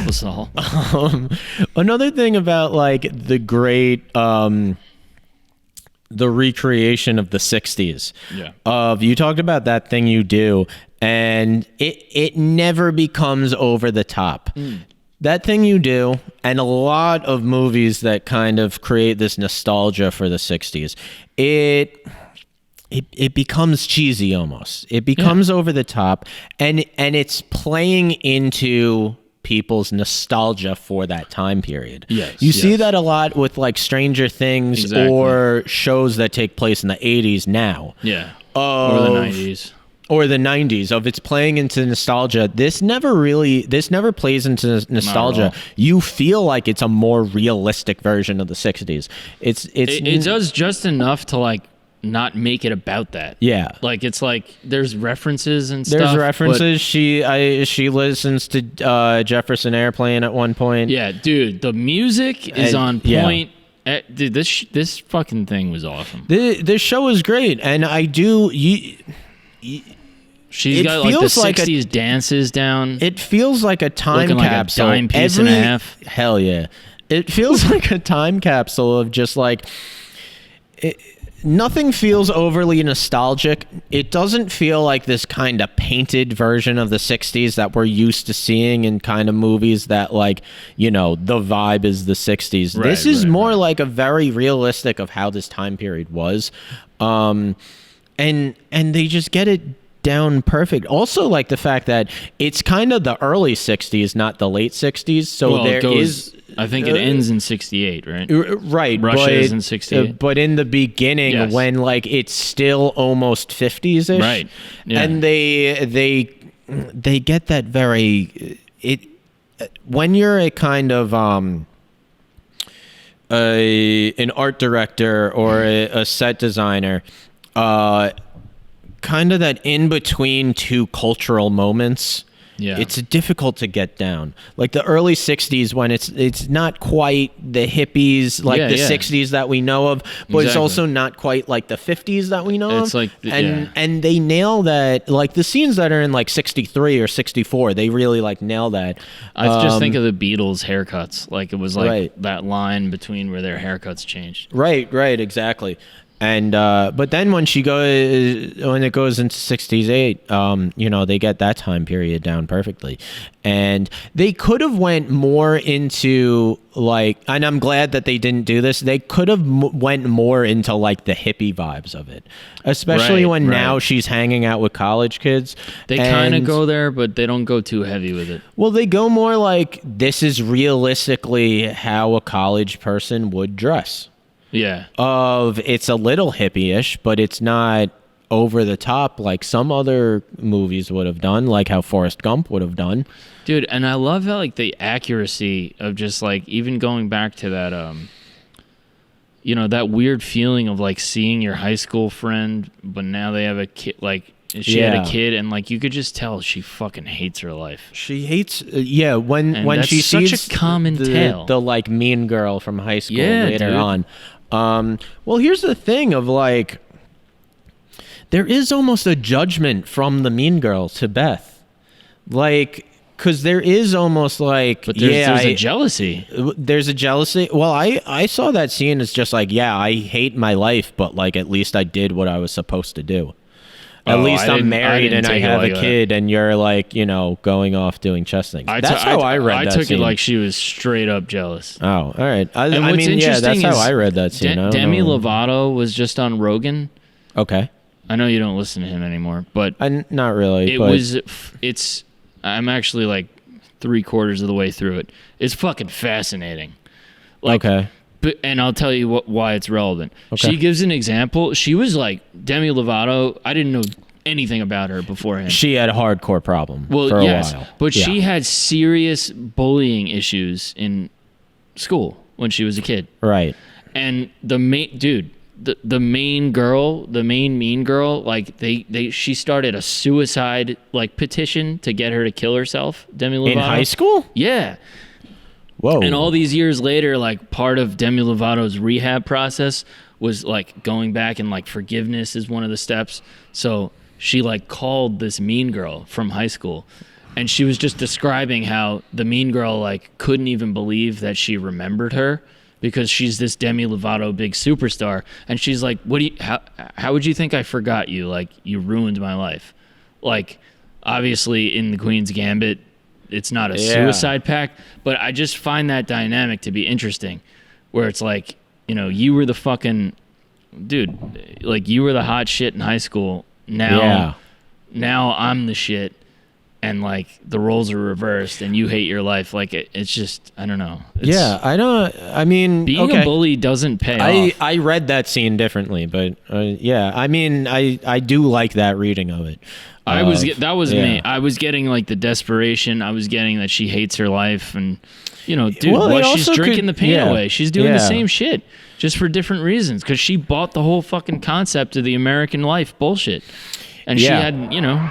us all. Another thing about like the great the recreation of the 60s. Yeah. You talked about That Thing You Do, and it never becomes over the top. That Thing You Do, and a lot of movies that kind of create this nostalgia for the 60s, it becomes cheesy almost. It becomes over the top, and it's playing into people's nostalgia for that time period. Yes, you see that a lot with like Stranger Things or shows that take place in the 80s now. Yeah. Or the 90s. Or the 90s of it's playing into nostalgia. This never plays into nostalgia. You feel like it's a more realistic version of the 60s. It does just enough to like not make it about that. Yeah. Like it's like there's references and stuff. There's references. She listens to Jefferson Airplane at one point. Yeah, dude, the music is on point. Yeah. Dude, this fucking thing was awesome. This show is great, and I do She's got like the 60s dances down. It feels like a time capsule. Like a dime piece and a half. Hell yeah. It feels like a time capsule of just like nothing feels overly nostalgic. It doesn't feel like this kind of painted version of the 60s that we're used to seeing in kind of movies that like, you know, the vibe is the 60s. This is more like a very realistic of how this time period was. And they just get it down perfect. Also, like the fact that it's kind of the early 60s, not the late 60s. So I think it ends in 68, right? Right. Russia is in 68. But in the beginning, when like it's still almost 50s-ish. Right. Yeah. And they get that very... when you're a kind of... an art director or a set designer, kind of that in between two cultural moments, it's difficult to get down. Like the early 60s when it's not quite the hippies like the 60s that we know of, but it's also not quite like the 50s that we know of. Like and they nail that, like the scenes that are in like 63 or 64, they really like nail that. I just think of the Beatles haircuts, like it was like that line between where their haircuts changed. Right, exactly. And but then when it goes into 68, you know, they get that time period down perfectly, and they could have went more into like, and I'm glad that they didn't do this. They could have went more into like the hippie vibes of it, especially when now she's hanging out with college kids. They kind of go there, but they don't go too heavy with it. Well, they go more like this is realistically how a college person would dress. Yeah. It's a little hippie-ish, but it's not over the top like some other movies would have done, like how Forrest Gump would have done. Dude, and I love how like the accuracy of just like even going back to that you know, that weird feeling of like seeing your high school friend, but now they have a kid, like she had a kid, and like you could just tell she fucking hates her life. She hates when she such sees a common tale. The like mean girl from high school later on. Well, here's the thing of like, there is almost a judgment from the mean girl to Beth, like, because there is almost like, but there's a jealousy. There's a jealousy. Well, I saw that scene as just like, I hate my life, but like at least I did what I was supposed to do. At least I'm married and I have a kid, and you're like, you know, going off doing chess things. That's how I read that scene. I took it like she was straight up jealous. Oh, all right. I mean, that's how I read that scene. Demi Lovato was just on Rogan. Okay. I know you don't listen to him anymore, but not really. I'm actually like 3/4 of the way through it. It's fucking fascinating. Like, okay. And I'll tell you why it's relevant. Okay. She gives an example. She was like, Demi Lovato, I didn't know anything about her beforehand. She had a hardcore problem for a while. But she had serious bullying issues in school when she was a kid. Right. And the main mean girl, like she started a suicide like petition to get her to kill herself, Demi Lovato. In high school? Yeah. Whoa. And all these years later, like part of Demi Lovato's rehab process was like going back and like forgiveness is one of the steps. So she like called this mean girl from high school and she was just describing how the mean girl like couldn't even believe that she remembered her because she's this Demi Lovato big superstar, and she's like, "What do you? How would you think I forgot you? Like, you ruined my life." Like, obviously in the Queen's Gambit, it's not a suicide pact, but I just find that dynamic to be interesting, where it's like, you know, you were the fucking dude, like you were the hot shit in high school. Now I'm the shit, and like the roles are reversed, and you hate your life. Like it's just, I don't know. I mean, being a bully doesn't pay off. I read that scene differently, but I mean, I do like that reading of it. That was me. I was getting like the desperation. I was getting that she hates her life, and you know, dude, she's drinking the pain away. She's doing the same shit, just for different reasons, because she bought the whole fucking concept of the American life bullshit, and she had, you know,